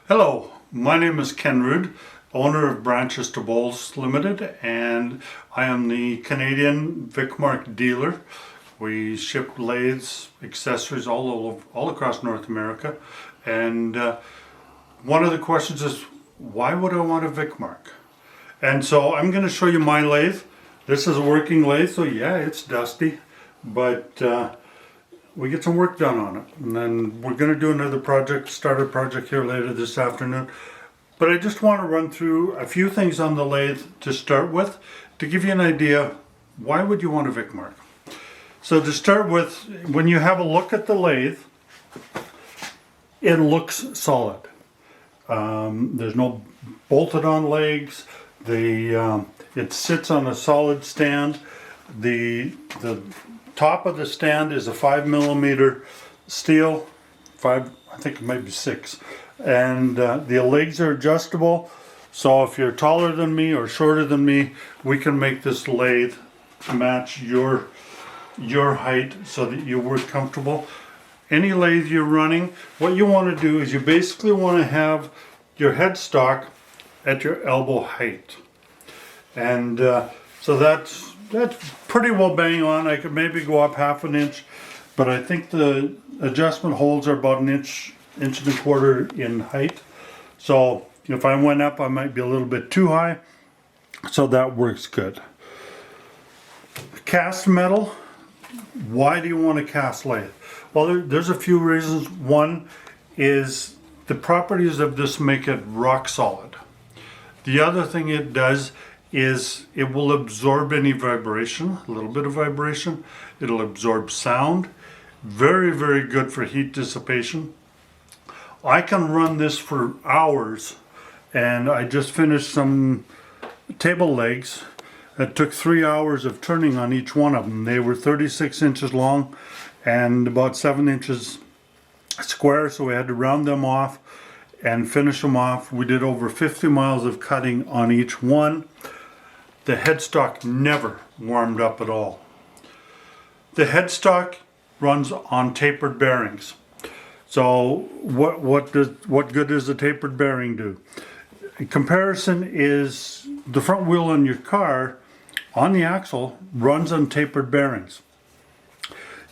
Hello, my name is Ken Rood, owner of Birch Bowl Limited, and I am the Canadian Vicmarc dealer. We ship lathes, accessories all across North America, and one of the questions is, why would I want a Vicmarc? And so I'm going to show you my lathe. This is a working lathe, so yeah, it's dusty, but we get some work done on it, and then we're going to do another project, start a project here later this afternoon. But I just want to run through a few things on the lathe to start with, to give you an idea, why would you want a Vicmarc? So to start with, when you have a look at the lathe, it looks solid. There's no bolted on legs. It sits on a solid stand. The top of the stand is a 5mm steel, I think it might be 6, and the legs are adjustable, so if you're taller than me or shorter than me, we can make this lathe match your height so that you work comfortable. Any lathe you're running, what you want to do is you basically want to have your headstock at your elbow height, and so that's pretty well bang on. I could maybe go up half an inch, but I think the adjustment holes are about an inch and a quarter in height. So if I went up, I might be a little bit too high. So that works good. Cast metal. Why do you want a cast lathe? Well, there's a few reasons. One is the properties of this make it rock solid. The other thing it does is it will absorb any vibration, a little bit of vibration. It'll absorb sound. Very, very good for heat dissipation. I can run this for hours, and I just finished some table legs. It took 3 hours of turning on each one of them. They were 36 inches long and about 7 inches square, so we had to round them off and finish them off. We did over 50 miles of cutting on each one. The headstock never warmed up at all. The headstock runs on tapered bearings. So what good does a tapered bearing do? In comparison is the front wheel on your car on the axle runs on tapered bearings.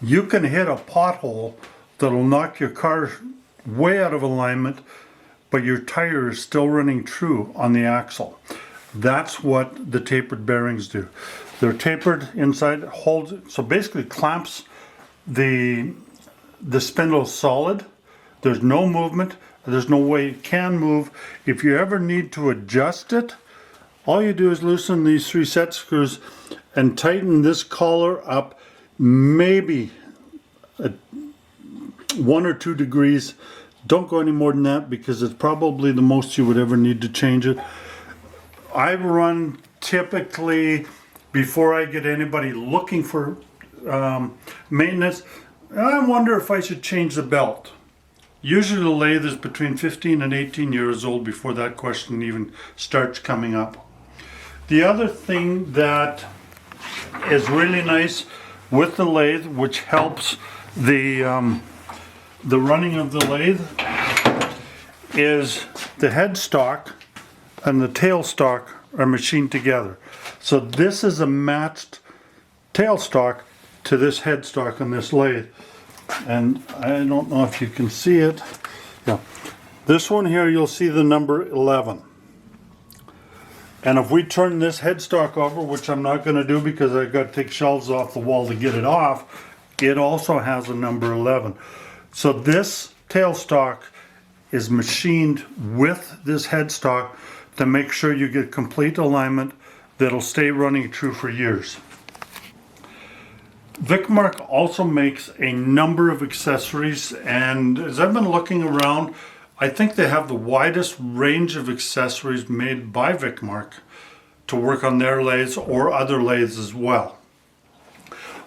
You can hit a pothole that'll knock your car way out of alignment, but your tire is still running true on the axle. That's what the tapered bearings do. They're tapered inside, so basically clamps the spindle solid. There's no movement. There's no way it can move. If you ever need to adjust it, all you do is loosen these 3 set screws and tighten this collar up maybe 1 or 2 degrees. Don't go any more than that, because it's probably the most you would ever need to change it. I run typically, before I get anybody looking for maintenance, I wonder if I should change the belt. Usually the lathe is between 15 and 18 years old before that question even starts coming up. The other thing that is really nice with the lathe, which helps the running of the lathe, is the headstock and the tailstock are machined together. So this is a matched tailstock to this headstock on this lathe. And I don't know if you can see it. Yeah. This one here, you'll see the number 11. And if we turn this headstock over, which I'm not going to do because I've got to take shelves off the wall to get it off, it also has a number 11. So this tailstock is machined with this headstock to make sure you get complete alignment that'll stay running true for years. Vicmarc also makes a number of accessories, and as I've been looking around, I think they have the widest range of accessories made by Vicmarc to work on their lathes or other lathes as well.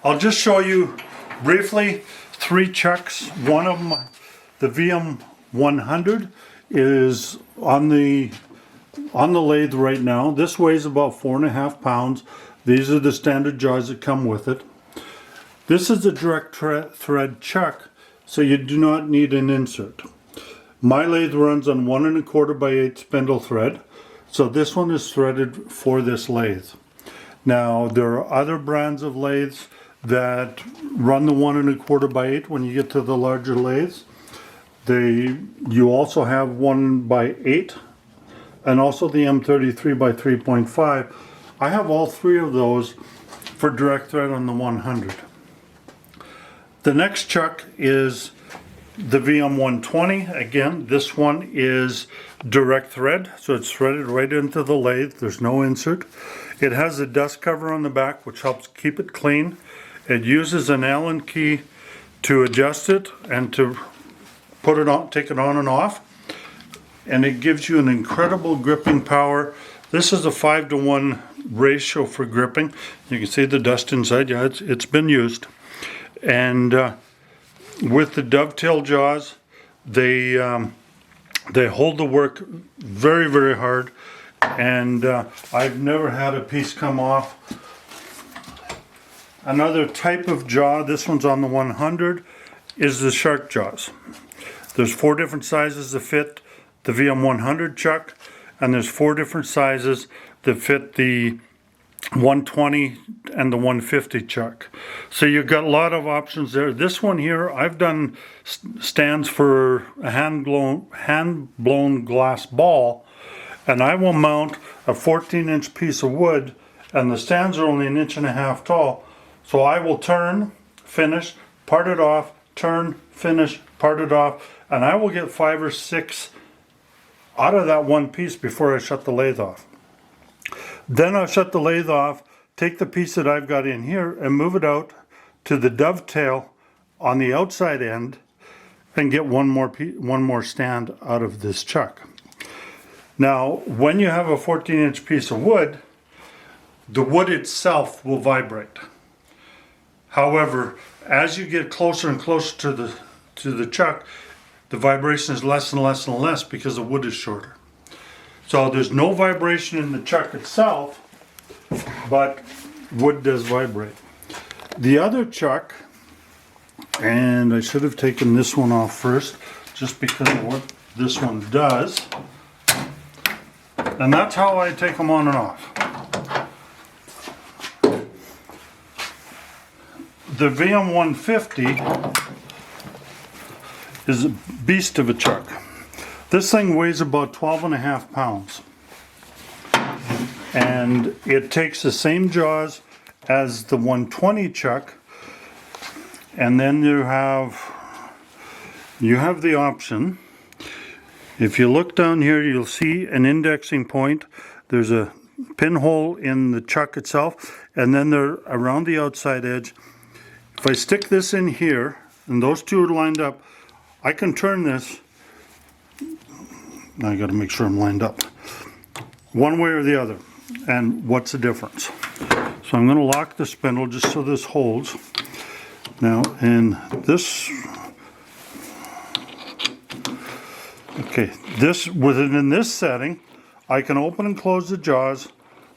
I'll just show you briefly 3 chucks. One of them, the VM100, is on the lathe right now. This weighs about 4.5 pounds. These are the standard jaws that come with it. This is a direct thread chuck, so you do not need an insert. My lathe runs on 1 1/4 by 8 spindle thread, so this one is threaded for this lathe. Now there are other brands of lathes that run the 1 1/4 by 8 when you get to the larger lathes. You also have 1 by 8 and also the M33 by 3.5. I have all three of those for direct thread on the 100. The next chuck is the VM120. Again, this one is direct thread, so it's threaded right into the lathe. There's no insert. It has a dust cover on the back, which helps keep it clean. It uses an Allen key to adjust it and to put it on, take it on and off. And it gives you an incredible gripping power. This is a 5-to-1 ratio for gripping. You can see the dust inside. Yeah, it's been used. And with the dovetail jaws, they hold the work very, very hard. And I've never had a piece come off. Another type of jaw, this one's on the 100, is the shark jaws. There's 4 different sizes that fit the VM100 chuck, and there's 4 different sizes that fit the 120 and the 150 chuck. So you've got a lot of options there. This one here, I've done stands for a hand-blown glass ball, and I will mount a 14-inch piece of wood, and the stands are only 1.5 inches tall. So I will turn, finish, part it off, turn, finish, part it off, and I will get 5 or 6 out of that one piece before I shut the lathe off. Then I'll shut the lathe off, take the piece that I've got in here and move it out to the dovetail on the outside end and get one more stand out of this chuck. Now, when you have a 14-inch piece of wood, the wood itself will vibrate. However, as you get closer and closer to the chuck, the vibration is less and less and less because the wood is shorter. So there's no vibration in the chuck itself, but wood does vibrate. The other chuck, and I should have taken this one off first, just because of what this one does. And that's how I take them on and off. The VM150 is a beast of a chuck. This thing weighs about 12.5 pounds. And it takes the same jaws as the 120 chuck. And then you have the option. If you look down here, you'll see an indexing point. There's a pinhole in the chuck itself, and then they're around the outside edge. If I stick this in here, and those two are lined up, I can turn this. Now I got to make sure I'm lined up. One way or the other. And what's the difference? So I'm going to lock the spindle just so this holds. Now in this, okay, within this setting, I can open and close the jaws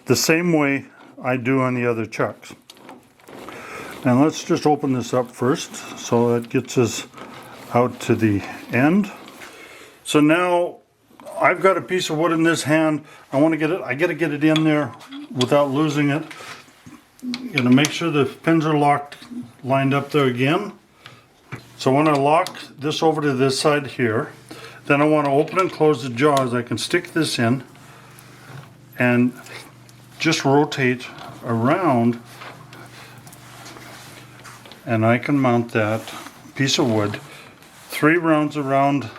the same way I do on the other chucks. And let's just open this up first, so that gets us out to the end. So now I've got a piece of wood in this hand. I got to get it in there without losing it. Gonna make sure the pins are lined up there again. So when I lock this over to this side here, then I want to open and close the jaws. I can stick this in and just rotate around, and I can mount that piece of wood 3 rounds around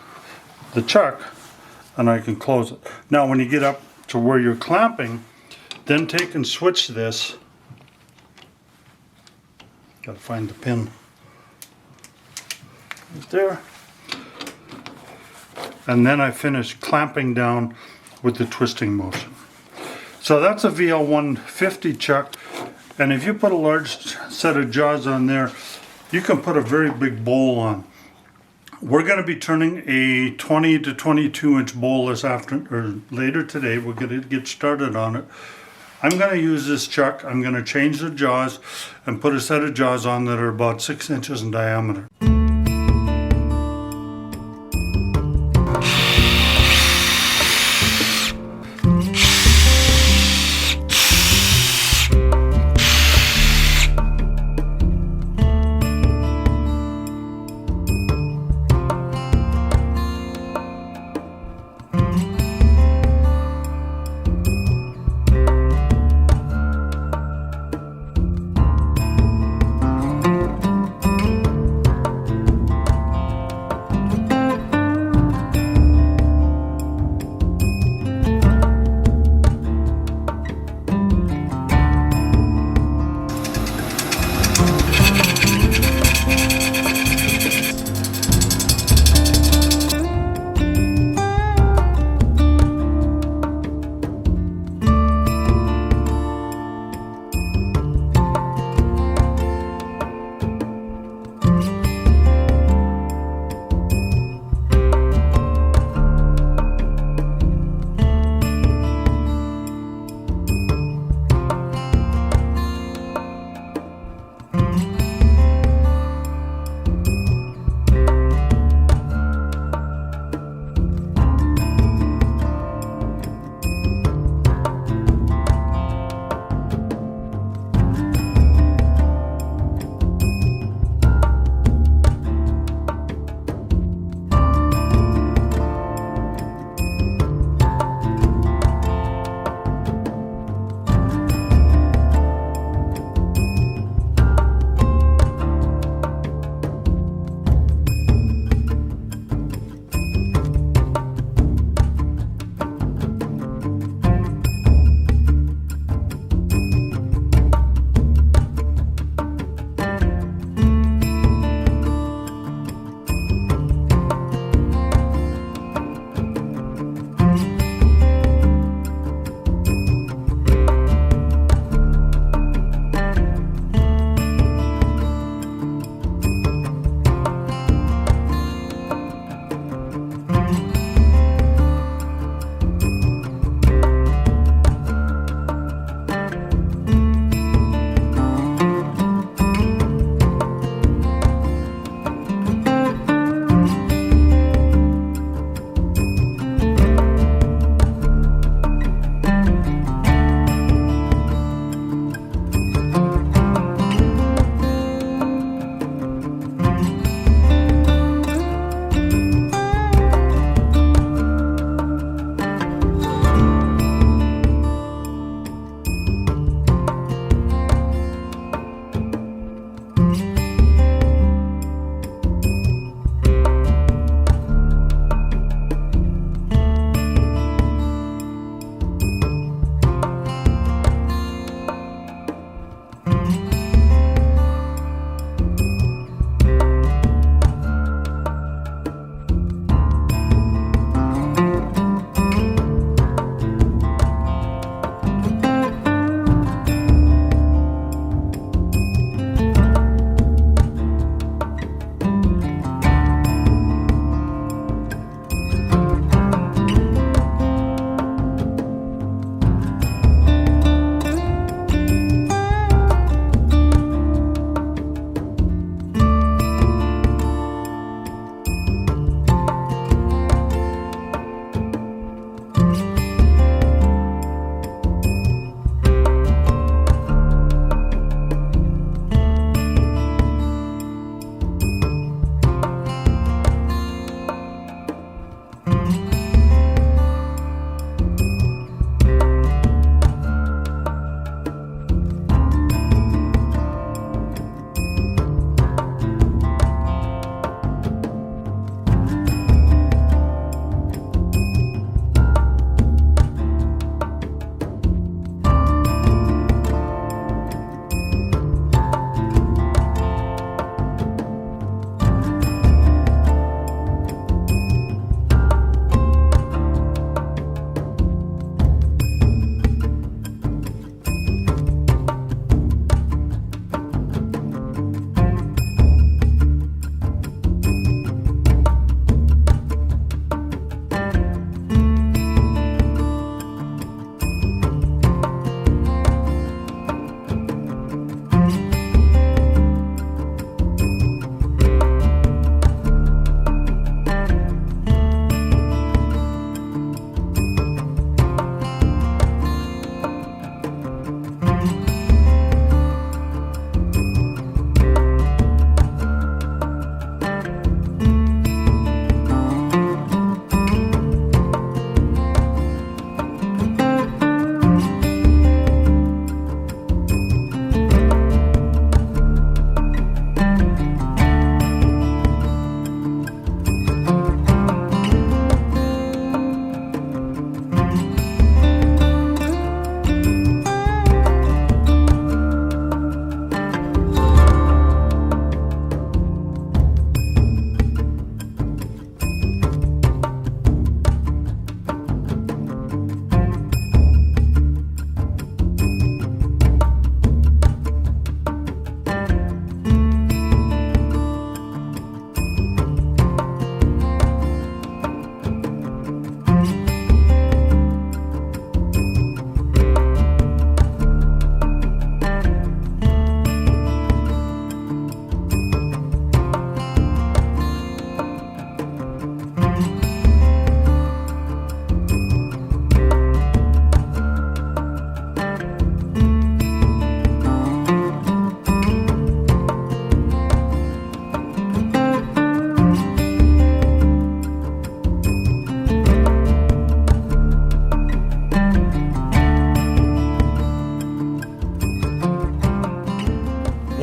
the chuck, and I can close it. Now when you get up to where you're clamping, then take and switch this. Gotta find the pin right there. And then I finish clamping down with the twisting motion. So that's a VL150 chuck, and if you put a large set of jaws on there, you can put a very big bowl on. We're going to be turning a 20 to 22 inch bowl this afternoon, or later today. We're going to get started on it. I'm going to use this chuck. I'm going to change the jaws and put a set of jaws on that are about 6 inches in diameter.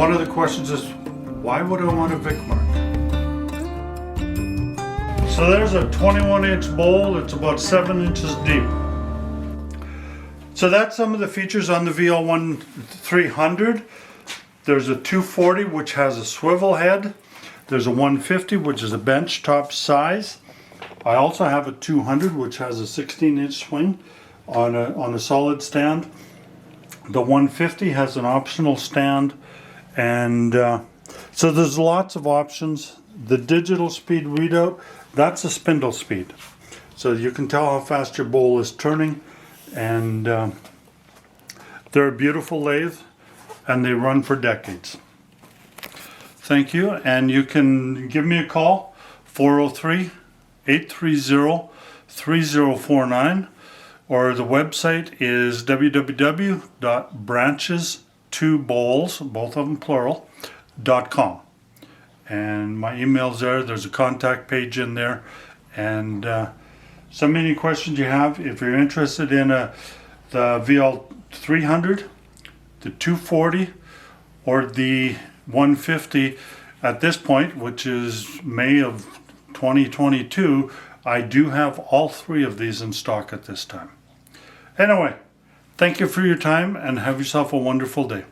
one of the questions is, why would I want a Vicmarc? So there's a 21-inch bowl. It's about 7 inches deep. So that's some of the features on the VL300. There's a 240, which has a swivel head. There's a 150, which is a bench top size. I also have a 200, which has a 16-inch swing on a solid stand. The 150 has an optional stand, and so there's lots of options. The digital speed readout, that's a spindle speed. So you can tell how fast your bowl is turning, and they're a beautiful lathe, and they run for decades. Thank you, and you can give me a call, 403-830-3049, or the website is www.branches2bowls, both of them plural, .com. And my email's there. There's a contact page in there, and send me any questions you have. If you're interested in the VL300, the 240, or the 150 at this point, which is May of 2022, I do have all three of these in stock at this time. Anyway, thank you for your time, and have yourself a wonderful day.